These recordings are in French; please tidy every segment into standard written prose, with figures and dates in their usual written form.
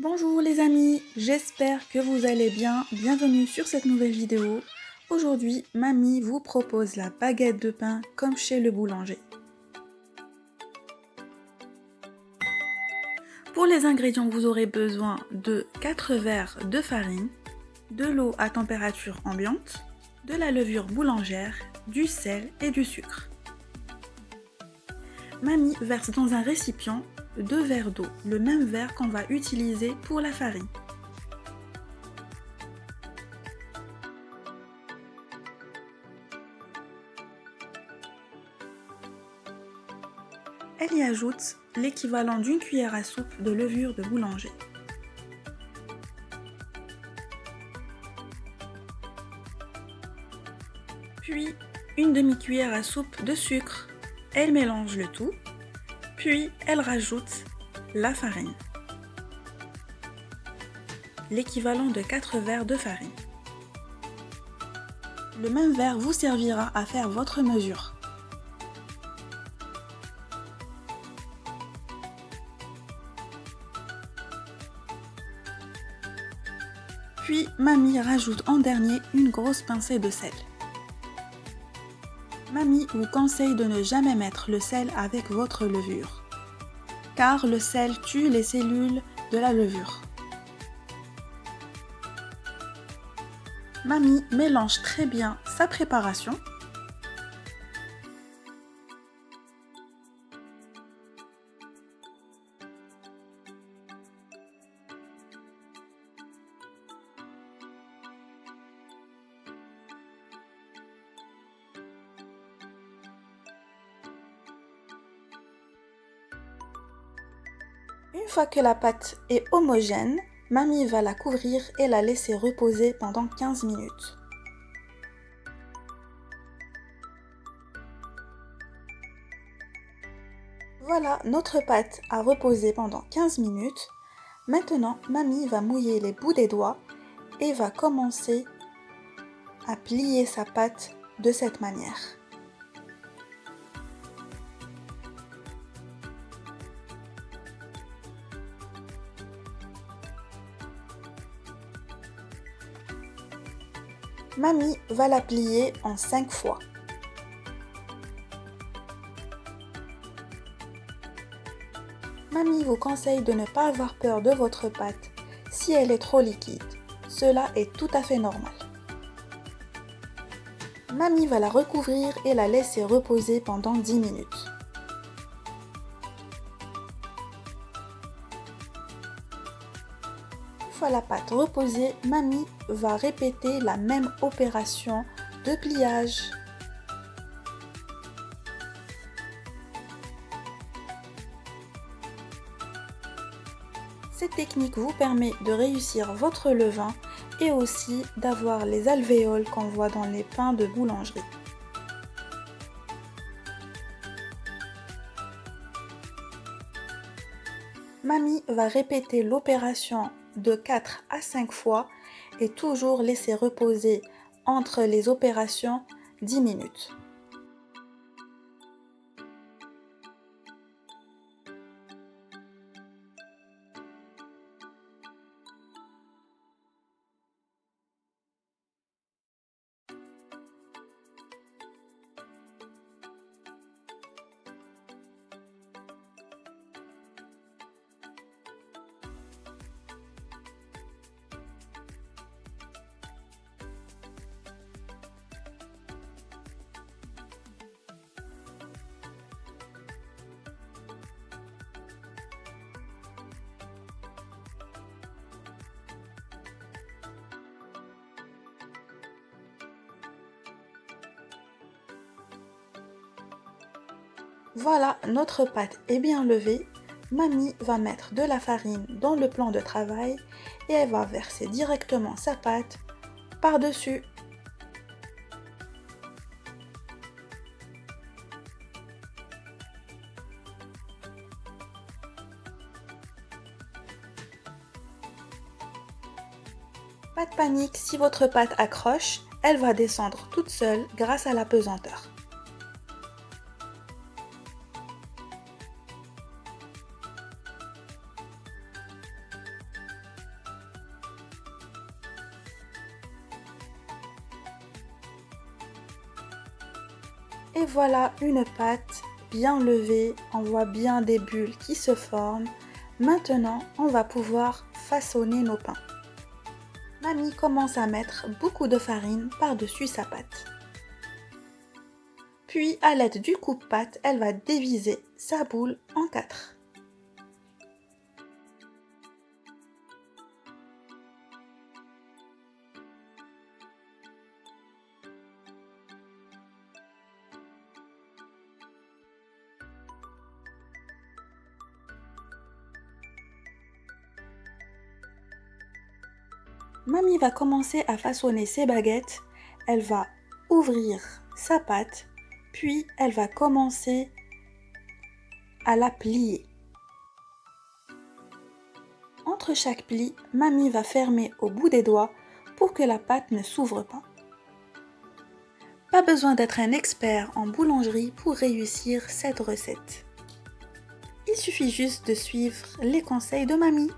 Bonjour les amis, j'espère que vous allez bien. Bienvenue sur cette nouvelle vidéo. Aujourd'hui, mamie vous propose la baguette de pain comme chez le boulanger. Pour les ingrédients, vous aurez besoin de 4 verres de farine, de l'eau à température ambiante, de la levure boulangère, du sel et du sucre. Mamie verse dans un récipient 2 verres d'eau, le même verre qu'on va utiliser pour la farine. Elle y ajoute l'équivalent d'une cuillère à soupe de levure de boulanger. Puis une demi-cuillère à soupe de sucre. Elle mélange le tout, puis elle rajoute la farine, l'équivalent de 4 verres de farine. Le même verre vous servira à faire votre mesure. Puis mamie rajoute en dernier une grosse pincée de sel. Mamie vous conseille de ne jamais mettre le sel avec votre levure, car le sel tue les cellules de la levure. Mamie mélange très bien sa préparation. Une fois que la pâte est homogène, mamie va la couvrir et la laisser reposer pendant 15 minutes. Voilà, notre pâte a reposé pendant 15 minutes. Maintenant, mamie va mouiller les bouts des doigts et va commencer à plier sa pâte de cette manière. Mamie va la plier en 5 fois. Mamie vous conseille de ne pas avoir peur de votre pâte si elle est trop liquide. Cela est tout à fait normal. Mamie va la recouvrir et la laisser reposer pendant 10 minutes. Une fois la pâte reposée, mamie va répéter la même opération de pliage. Cette technique vous permet de réussir votre levain et aussi d'avoir les alvéoles qu'on voit dans les pains de boulangerie. Mamie va répéter l'opération de 4 à 5 fois et toujours laisser reposer entre les opérations 10 minutes. Voilà, notre pâte est bien levée. Mamie va mettre de la farine dans le plan de travail et elle va verser directement sa pâte par-dessus. Pas de panique, si votre pâte accroche, elle va descendre toute seule grâce à la pesanteur. Et voilà une pâte bien levée, on voit bien des bulles qui se forment. Maintenant, on va pouvoir façonner nos pains. Mamie commence à mettre beaucoup de farine par-dessus sa pâte. Puis, à l'aide du coupe-pâte, elle va diviser sa boule en 4. Mamie va commencer à façonner ses baguettes. Elle va ouvrir sa pâte, puis elle va commencer à la plier. Entre chaque pli, Mamie va fermer au bout des doigts pour que la pâte ne s'ouvre pas. Pas besoin d'être un expert en boulangerie pour réussir cette recette. Il suffit juste de suivre les conseils de Mamie.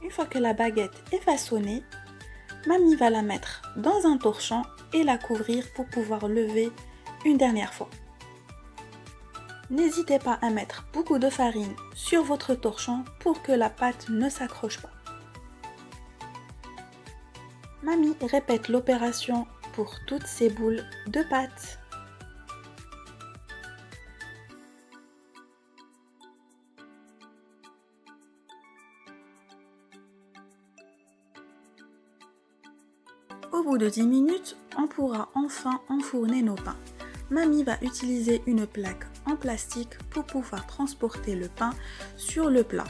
Une fois que la baguette est façonnée, Mamie va la mettre dans un torchon et la couvrir pour pouvoir lever une dernière fois. N'hésitez pas à mettre beaucoup de farine sur votre torchon pour que la pâte ne s'accroche pas. Mamie répète l'opération pour toutes ces boules de pâte. Au bout de 10 minutes, on pourra enfin enfourner nos pains. Mamie va utiliser une plaque en plastique pour pouvoir transporter le pain sur le plat.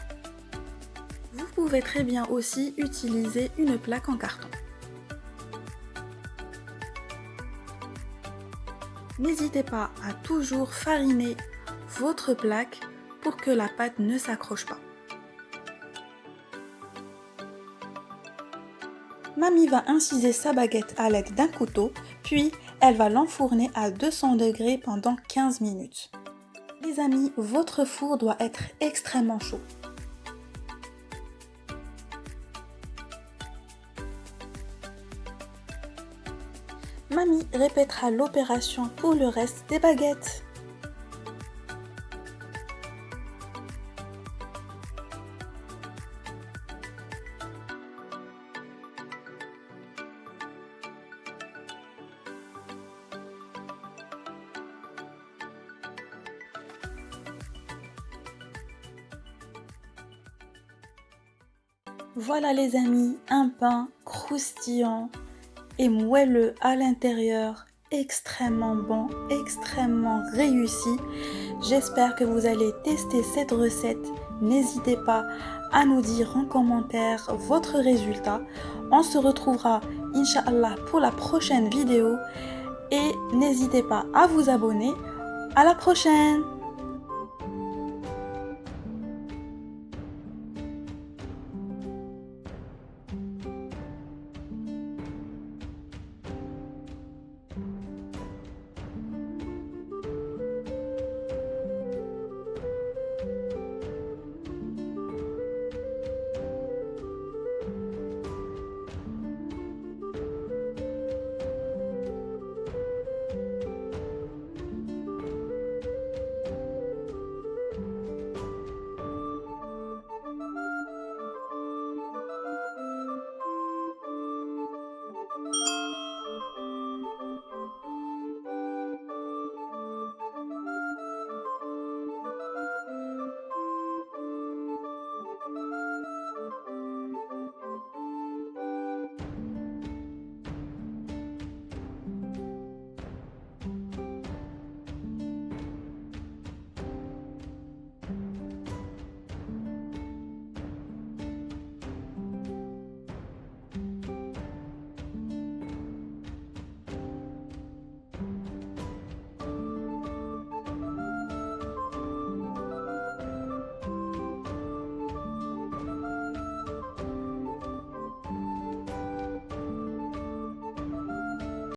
Vous pouvez très bien aussi utiliser une plaque en carton. N'hésitez pas à toujours fariner votre plaque pour que la pâte ne s'accroche pas. Mamie va inciser sa baguette à l'aide d'un couteau, puis elle va l'enfourner à 200 degrés pendant 15 minutes. Les amis, votre four doit être extrêmement chaud. Mamie répétera l'opération pour le reste des baguettes. Voilà les amis, un pain croustillant et moelleux à l'intérieur, extrêmement bon, extrêmement réussi. J'espère que vous allez tester cette recette. N'hésitez pas à nous dire en commentaire votre résultat. On se retrouvera, Inch'Allah, pour la prochaine vidéo. Et n'hésitez pas à vous abonner. À la prochaine!